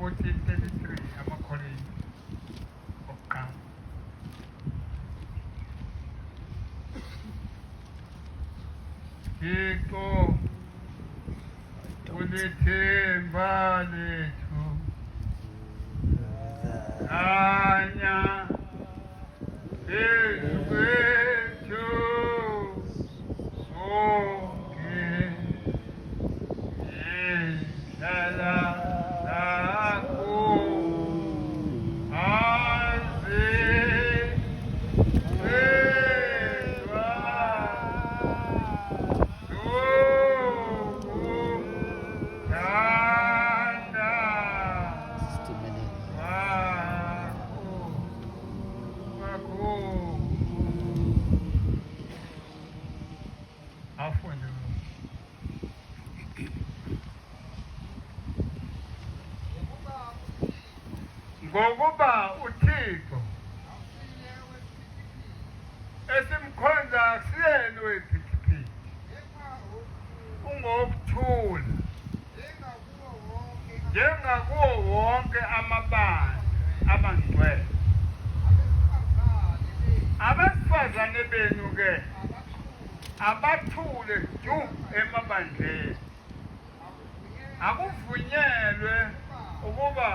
14:33 amaKhorinto okuqala. Thixo ulithemba lethu anya phezu kwethu sonke ihlala lakho azizwelwa zokuthanda kwakho afunde ngokuba uThixo esimkhonza akusiyena wephithi ungokuthula njengakuwo wonke amabandla abangcwele. Abesifazane benu-ke abathule ju emabandleni, akuvunyelwe ukuba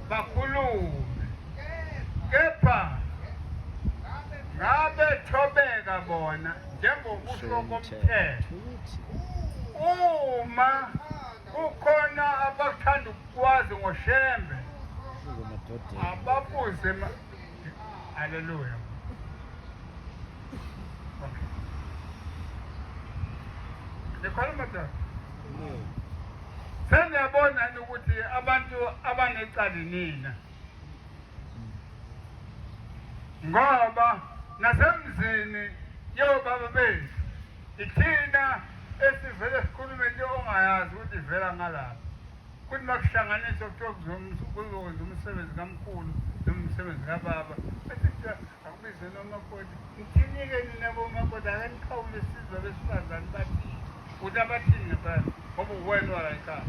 bakhulume, kepha ngabe thobeka bona njengokusho komthetho. Uma kukhona abathanda ukukwazi ngoshembe ababuze haleluya. Okay. Nikhona madoda. Sengiyabona ukuthi abantu abanecala nina ngoba nasemzini yobaba bethu ithina esivele sikhulume into ongayazi ukuthi ivela ngalapha. Kuthi makuhlanganiswa kuzokwenza umsebenzi kamkhulu nomsebenzi kababa besithi akubize nomakoti ngithinike nina bomakoti akanikhawule isizwe besifazane bathini ukuthi abathini ngempela ngoba uwena wala ekhaya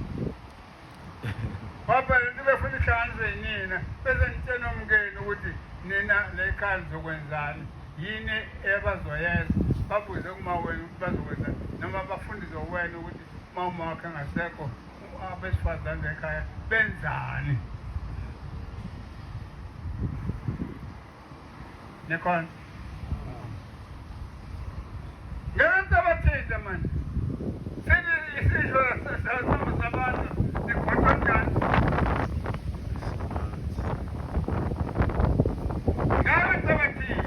ngoba lento befuna ihlanganiswe yinina bese ngitshena umngeni ukuthi nina lekhaya lizokwenzani yini ebazoyenza babuze kuma wena ukuthi bazokwenzani noma bafundiswe wena ukuthi uma umakhe ngasekho abesifazane ekhaya benzani. Nikhona ngento abathile manje sithi isisho sabantu nikhohlwa njani ngento abathile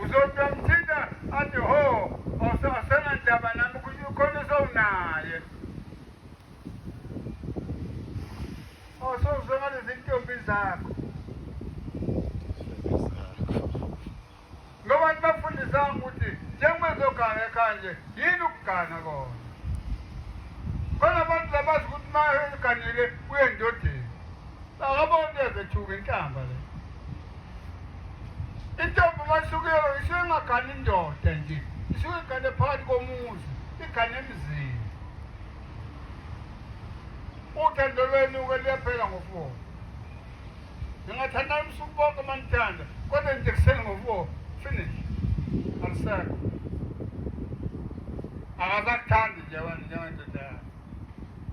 uzodwa mthinta athi ho asenandaba nami ukuthi ukhona sowunaye sowuzongalezi intombi zakho ngoba bafundisanga ukuthi njengobezogana ekhaya nje yini ukugana kona khona abantu labazi ukuthi ma eganile uye endodeni akabona ezethuka inhlamba le intombi masukuyo isuke ingagani indoda nje isuke igane phakathi komuzi igane emzini uthando lwenu-ke liyaphela ngo-4 ningathanda ubusuku bonke manithanda kodwa nje kuseni ngo-4 finish alisekho akasakuthandi nje wena njengendoda yakho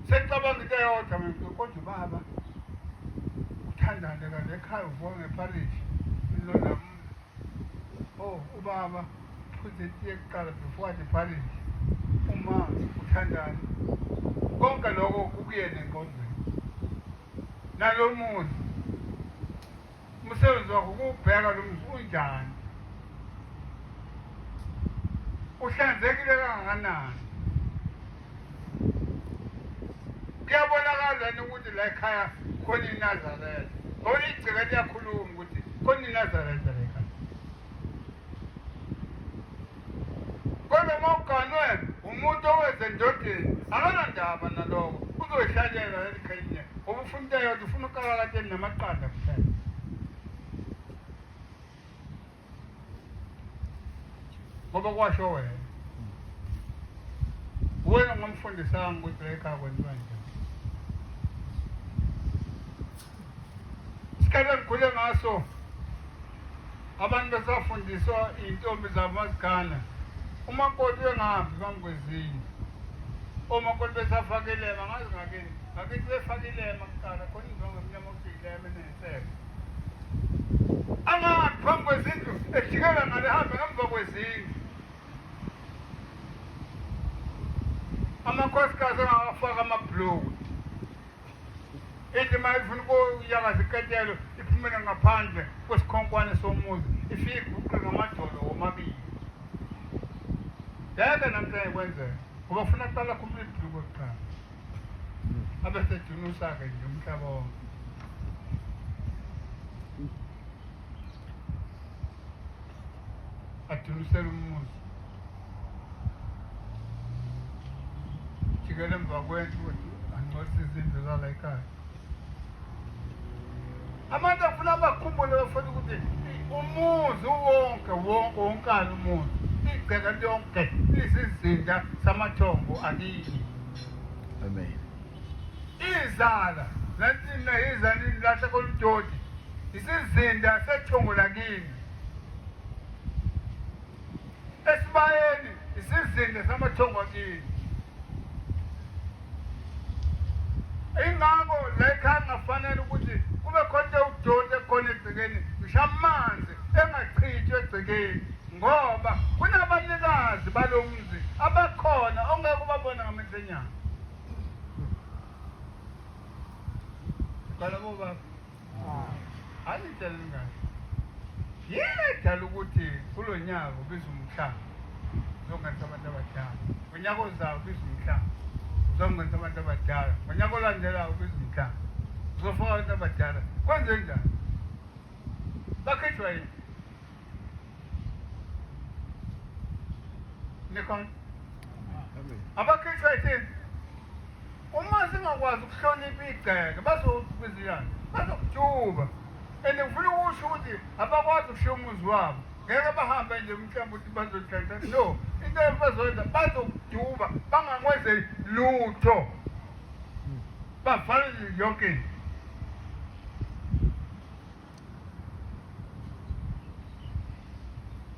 sekucabanga into eyodwa mina kodwa ubaba uthandane kanje ekhaya uvuka ngeparishi lona ubaba phuze itiye kuqala before athi iparishi uma uthandane konke lokho kukuyena engqondweni nalo muzi umsebenzi wakho ukubheka lo muzi unjani uhlanzekile kangakanani kuyabonakala ukuthi la ekhaya khona iNazaretha ngoba igceke liyakhuluma ukuthi khona iNazaretha la ekhaya kodwa uma uganwe umuntu owenze endodeni akanandaba naloko uzoyihlalela elikhayini ngoba ufuna into eyodwa ufuna ukakalakeni namaqanda kuphela ngoba kwasho wena ngomfundisanga ukuthi la ekhaya kwenziwa njani isikhathi engikhule ngaso abantu besafundiswa iy'ntombi zamazikana umakoti bengahambi phambi kwezindlu omakoti besafaka ilema ngazi ngakini ngakithi befaka ilema kuqala khona indongo emnyama ukuthi ilema enesebe angahambi phambi kwezindlu ejikela ngale hambe ngemva kwezindlu amakhosikazi angawafaka amabhuluku ithi uma ifuna ukuyakaza iketelo iphumele ngaphandle kwesikhonkwane somuzi ifike iguqe ngamadolo womabili yeke namhlanje kwenzeka ngoba ufuna kuqala khumula ibhuluku kuqala abesejunusa-ke nje umhlaba wonke ajunisele umuzi jikele emva kwendlu ukuthi angcolisa izindlu zala ekhaya abantu afuna bakhumbule bafuna ukuthi umuzi wonkana umuzi igceka lonke lisizinda samathongo akini Amen. izala nathina izalini lahle koludodi isizinda sethongo lakini esibayeni isizinda samathongo akini ingako la ekhaya kungafanele ukuthi kube khona udoti ekhona egcekeni ngisho amanzi engachithwa egcekeni ngoba kunabanikazi balo mzi abakhona ongeke ubabona ngamehlo enyama qala bobaba anitshela ngayo yini edala ukuthi kulo nyaka ubiza umhlaba zongenza abantu abadala unyaka ozayo ubiza umhlaba zongenza abantu abadala ngonyaka olandelayo ubiza umhlaba uzofaka abantu abadala kwenze njani bakhethwa yini nikhona abakhethwa yithini uma singakwazi ukuhlonipha igceke bazobiziyani bazokujuba and ngifuna ukusho ukuthi abakwazi ukushiya umuzi wabo ngeke bahambe nje mhlawumbe ukuthi bazothatha no into bazoyenza bazokujuba bangakwenze lutho bavale yonke into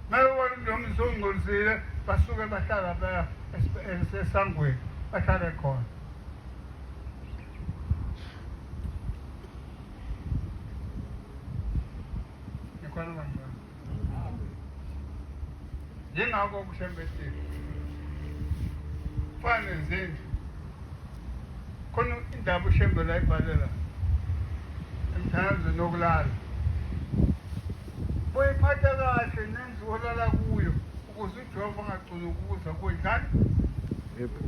mayebona umntu ongcolisile basuke bahlala phaya esesangweni bahlale khona nikhona kancane njengako kushembetile fana nezindlu khona indaba ushembela ibhalela emthandazweni wokulala boyiphatha kahle nendlu olala kuyo ukuze ujehova angagcini ukubuza kuyidlala Yebo.